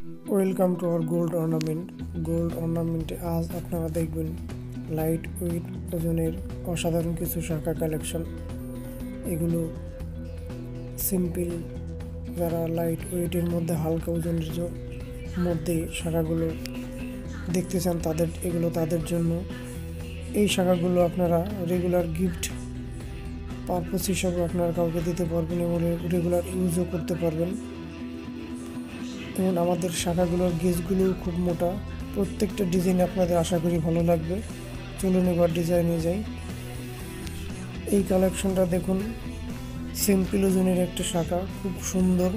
Welcome to our gold অর্নামেন্টে আজ আপনারা দেখবেন লাইট ওয়েট ওজনের অসাধারণ কিছু শাখা কালেকশন। এগুলো সিম্পল, যারা লাইট ওয়েটের মধ্যে হালকা ওজনের মধ্যে শাখাগুলো দেখতে চান তাদের জন্য। এই শাখাগুলো আপনারা রেগুলার গিফট পারপোজ হিসাবে আপনারা কাউকে দিতে পারবেন এবং রেগুলার ইউজও করতে পারবেন। এবং আমাদের শাখাগুলোর গেজগুলো খুব মোটা, প্রত্যেকটা ডিজাইন আপনাদের আশা করি ভালো লাগবে। চলুন এবার ডিজাইনে যাই। এই কালেকশনটা দেখুন, সিম্পল ওজনের একটা শাখা, খুব সুন্দর।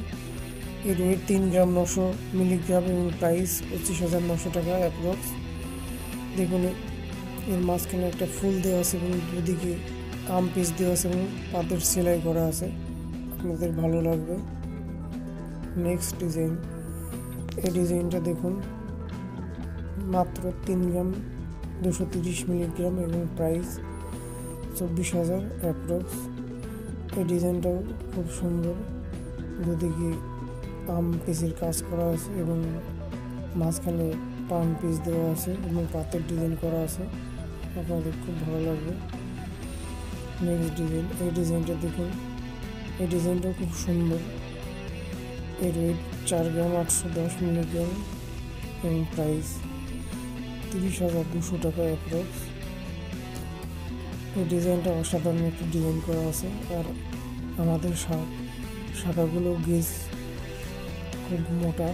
এর ওয়েট 3 গ্রাম 900 মিলিগ্রাম এবং প্রাইস 25,900 টাকা অ্যাপ্রক্স। দেখুন এর মাঝখানে একটা ফুল দেওয়া আছে এবং দুদিকে আম পিস দেওয়া আছে এবং পাতের সেলাই করা আছে, আপনাদের ভালো লাগবে। নেক্সট ডিজাইন, এই ডিজাইনটা দেখুন, মাত্র 3 গ্রাম 230 মিলিগ্রাম এবং প্রাইস 24,000 অ্যাপ্রক্স। এই ডিজাইনটাও খুব সুন্দর, দুদিকে আম পিসের কাজ করা আছে এবং মাঝখানে পাম পিস দেওয়া আছে এবং পাতের ডিজাইন করা আছে, আপনাদের খুব ভালো লাগবে। নেক্সট ডিজাইন, এই ডিজাইনটা দেখুন, এই ডিজাইনটাও খুব সুন্দর। এর ওয়েট 4 গ্রাম 810 মিলিগ্রাম এবং প্রাইস 30,200 টাকা অ্যাপ্রক্স। এই ডিজাইনটা অসাধারণ একটা ডিজাইন করা আছে, আর আমাদের শাখাগুলো গেজ খুব মোটা,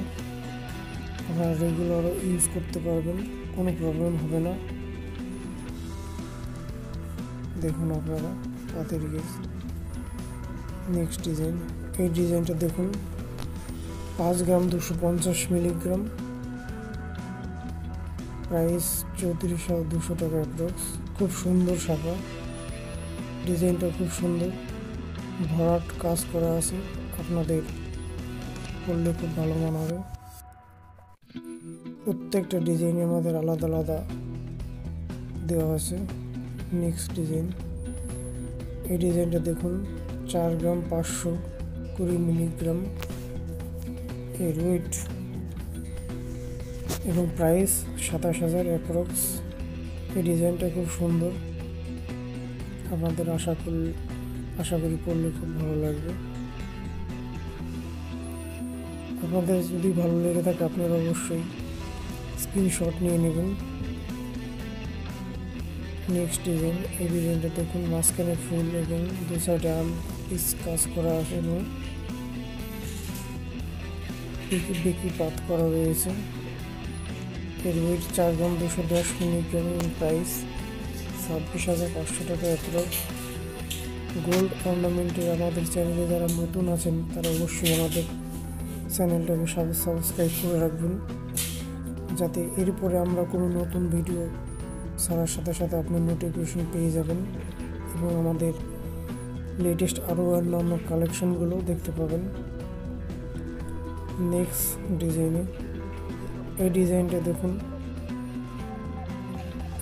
আপনারা রেগুলারও ইউজ করতে পারবেন, কোনো প্রবলেম হবে না। দেখুন আপনারা পাতের গেজ। নেক্সট ডিজাইন, এই ডিজাইনটা দেখুন, 5 গ্রাম 250 মিলিগ্রাম, প্রাইস 34,200 টাকা অ্যাপ্রক্স। খুব সুন্দর শাখা, ডিজাইনটা খুব সুন্দর, ভরাট কাজ করা আছে, আপনাদের করলে খুব ভালো মানাবে। প্রত্যেকটা ডিজাইনে আমাদের আলাদা আলাদা দেওয়া আছে। নেক্সট ডিজাইন, এই ডিজাইনটা দেখুন, 4 গ্রাম 520 মিলিগ্রাম এর ওয়েট এবং প্রাইস 27,000 অ্যাপ্রক্স। এই ডিজাইনটা খুব সুন্দর, আপনাদের আশা করি পড়লে খুব ভালো লাগবে। আপনাদের যদি ভালো লেগে থাকে আপনারা অবশ্যই স্ক্রিনশট নিয়ে নেবেন। নেক্সট ডিজাইন, এই ডিজাইনটা দেখুন, মাঝখানে ফুল এবং দু সাইডে আম পিস কাজ করা আছে এবং বেকি পাত করা রয়েছে। এর ওয়েট 4 গ্রাম 210 মিলিগ্রাম এবং প্রাইস 26,500 টাকা অ্যাপ্রক্স। গোল্ড অর্নামেন্টের আমাদের চ্যানেলে যারা নতুন আছেন তারা অবশ্যই আমাদের চ্যানেলটাকে সাবস্ক্রাইব করে রাখবেন, যাতে এরপরে আমরা কোনো নতুন ভিডিও ছাড়ার সাথে সাথে আপনার নোটিফিকেশন পেয়ে যাবেন এবং আমাদের লেটেস্ট আরও অন্যান্য কালেকশনগুলো দেখতে পাবেন। নেক্সট ডিজাইনে, এই ডিজাইনটা দেখুন,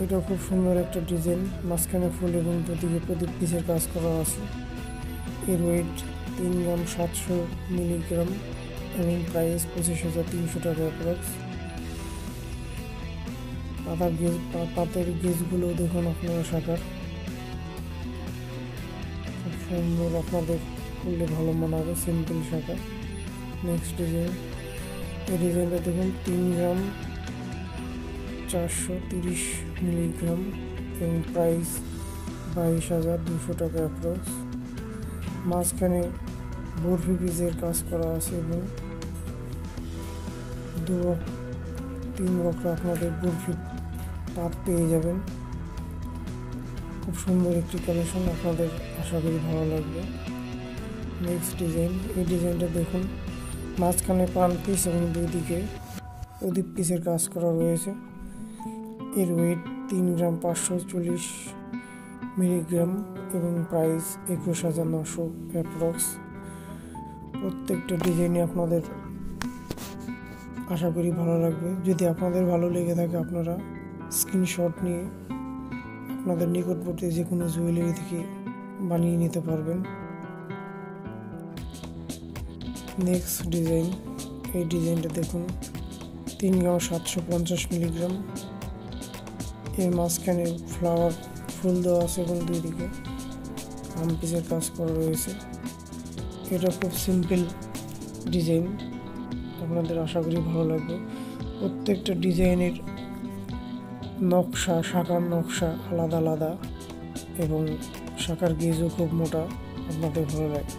এটা খুব সুন্দর একটা ডিজাইন, মাঝখানে ফুল এবং দুদিকে প্রদীপ পিসের কাজ করা আছে। এর ওয়েট 3 গ্রাম 700 মিলিগ্রাম এবং প্রাইস 25,300 টাকা অ্যাপ্রক্স। পাতের গেজগুলো দেখুন আপনারা শাখার, খুব সুন্দর, আপনাদের করলে ভালো মানাবে, সিম্পল শাখা। নেক্সট ডিজাইন, এই ডিজাইনটা দেখুন, 3 গ্রাম 430 মিলিগ্রাম এবং প্রাইস 22,200 টাকা অ্যাপ্রক্স। মাঝখানে বরফি পিসের কাজ করা আছে এবং 2-3 বকরা আপনাদের বরফি পাত পেয়ে যাবেন। খুব সুন্দর একটি কালেকশন, আপনাদের আশা করি ভালো লাগবে। নেক্সট ডিজাইন, এই ডিজাইনটা দেখুন, মাঝখানে পান পিস এবং দুদিকে প্রদীপ পিসের কাজ করা রয়েছে। এর ওয়েট 3 গ্রাম 540 মিলিগ্রাম এবং প্রাইস 21,900 অ্যাপ্রক্স। প্রত্যেকটা ডিজাইনে আপনাদের আশা করি ভালো লাগবে। যদি আপনাদের ভালো লেগে থাকে আপনারা স্ক্রিনশট নিয়ে আপনাদের নিকটবর্তী যে কোনো জুয়েলারি থেকে বানিয়ে নিতে পারবেন। নেক্সট ডিজাইন, এই ডিজাইনটা দেখুন, 3 গ্রাম 750 মিলিগ্রাম। এর মাঝখানে ফ্লাওয়ার ফুল দেওয়া আছে এবং দুই দিকে আম পিসের কাজ করা রয়েছে। এটা খুব সিম্পল ডিজাইন, আপনাদের আশা করি ভালো লাগবে। প্রত্যেকটা ডিজাইনের নকশা, শাখার নকশা আলাদা আলাদা এবং শাখার গেজও খুব মোটা, আপনাদের ভালো লাগবে।